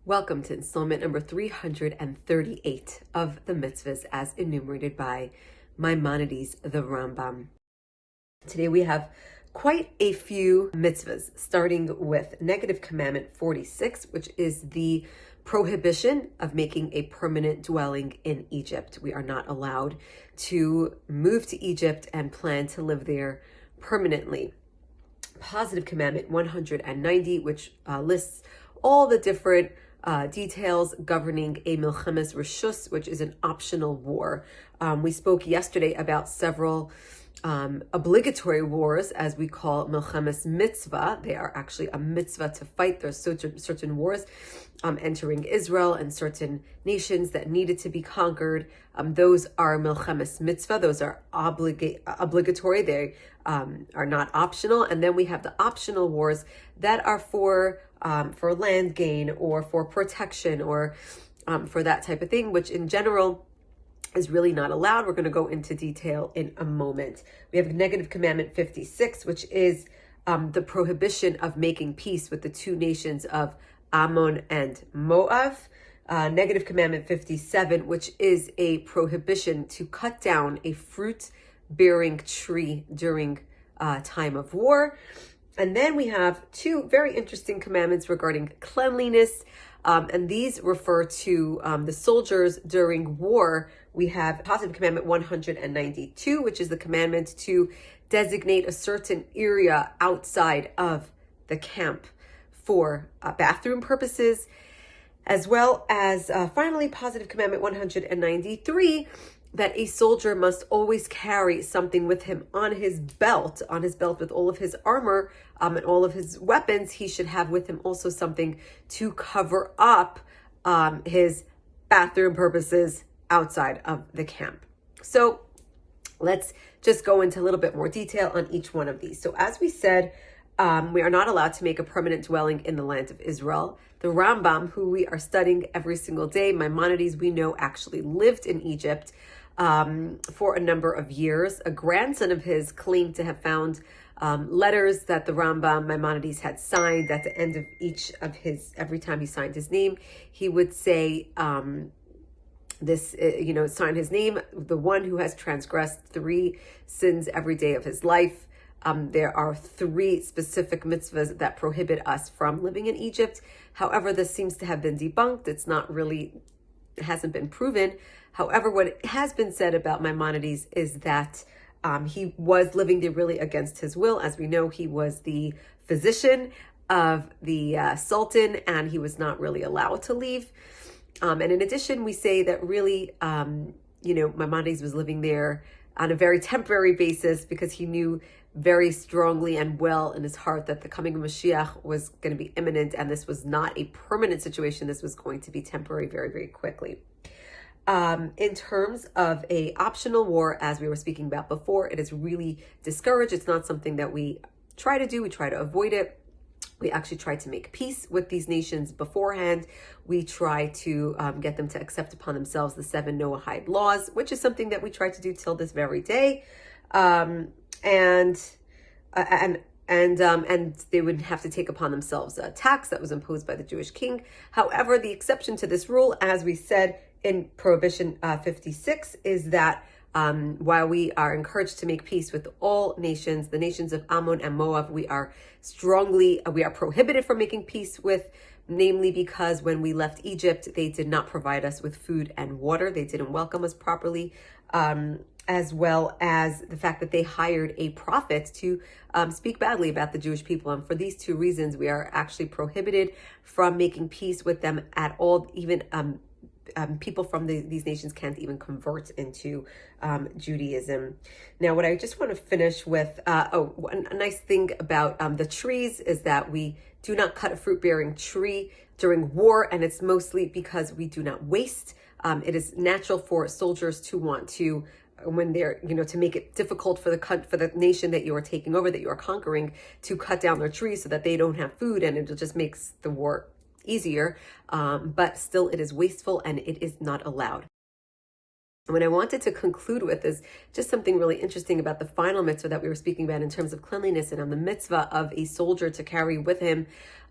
Welcome to installment number 338 of the mitzvahs as enumerated by Maimonides, the Rambam. Today we have quite a few mitzvahs, starting with negative commandment 46, which is the prohibition of making a permanent dwelling in Egypt. We are not allowed to move to Egypt and plan to live there permanently. Positive commandment 190, which lists all the different details governing a milchemes reshus, which is an optional war. We spoke yesterday about several obligatory wars, as we call milchemes mitzvah. They are actually a mitzvah to fight. There's certain wars entering Israel and certain nations that needed to be conquered. Those are milchemes mitzvah. Those are obligatory. They are not optional. And then we have the optional wars that are for land gain or for protection or for that type of thing, which in general is really not allowed. We're going to go into detail in a moment. We have negative commandment 56, which is the prohibition of making peace with the two nations of Ammon and Moab. Negative commandment 57, which is a prohibition to cut down a fruit-bearing tree during time of war. And then we have two very interesting commandments regarding cleanliness. And these refer to the soldiers during war. We have positive commandment 192, which is the commandment to designate a certain area outside of the camp for bathroom purposes, as well as finally positive commandment 193, that a soldier must always carry something with him on his belt with all of his armor and all of his weapons. He should have with him also something to cover up his bathroom purposes outside of the camp. So let's just go into a little bit more detail on each one of these. So as we said, we are not allowed to make a permanent dwelling in the land of Israel. The Rambam, who we are studying every single day, Maimonides, we know actually lived in Egypt for a number of years. A grandson of his claimed to have found letters that the Rambam Maimonides had signed. At the end of every time he signed his name, he would say, sign his name, the one who has transgressed 3 sins every day of his life. There are 3 specific mitzvahs that prohibit us from living in Egypt. However, this seems to have been debunked. It hasn't been proven. However, what has been said about Maimonides is that he was living there really against his will. As we know, he was the physician of the Sultan, and he was not really allowed to leave. And in addition, we say that really, Maimonides was living there on a very temporary basis because he knew very strongly and well in his heart that the coming of Mashiach was going to be imminent, and this was not a permanent situation. This was going to be temporary very, very quickly. In terms of a optional war, as we were speaking about before, it is really discouraged. It's not something that we try to do. We try to avoid it. We actually try to make peace with these nations beforehand. We try to get them to accept upon themselves the 7 Noahide laws, which is something that we try to do till this very day. And they would have to take upon themselves a tax that was imposed by the Jewish king. However, the exception to this rule, as we said in Prohibition 56, is that while we are encouraged to make peace with all nations, the nations of Ammon and Moab, we are prohibited from making peace with, namely because when we left Egypt, they did not provide us with food and water. They didn't welcome us properly, as well as the fact that they hired a prophet to speak badly about the Jewish people. And for these 2 reasons, we are actually prohibited from making peace with them at all. Even people from these nations can't even convert into Judaism. Now, what I just want to finish with, a nice thing about the trees is that we do not cut a fruit-bearing tree during war, and it's mostly because we do not waste. It is natural for soldiers to want to, when they're, to make it difficult for the nation that you are taking over, that you are conquering, to cut down their trees so that they don't have food, and it just makes the war easier, but still it is wasteful and it is not allowed. And what I wanted to conclude with is just something really interesting about the final mitzvah that we were speaking about in terms of cleanliness, and on the mitzvah of a soldier to carry with him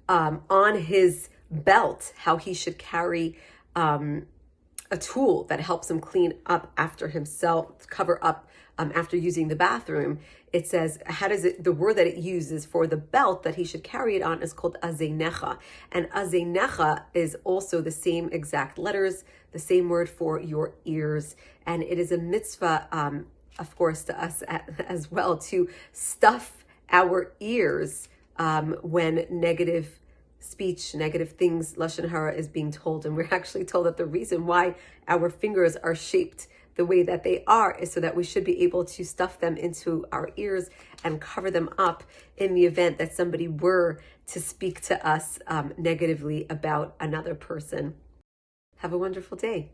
on his belt, how he should carry a tool that helps him clean up after himself, cover up after using the bathroom. It says, the word that it uses for the belt that he should carry it on is called Azeneka. And Azeneka is also the same exact letters, the same word for your ears. And it is a mitzvah, of course, to us as well, to stuff our ears when negative speech, negative things, lashon hara, is being told. And we're actually told that the reason why our fingers are shaped the way that they are is so that we should be able to stuff them into our ears and cover them up in the event that somebody were to speak to us negatively about another person. Have a wonderful day.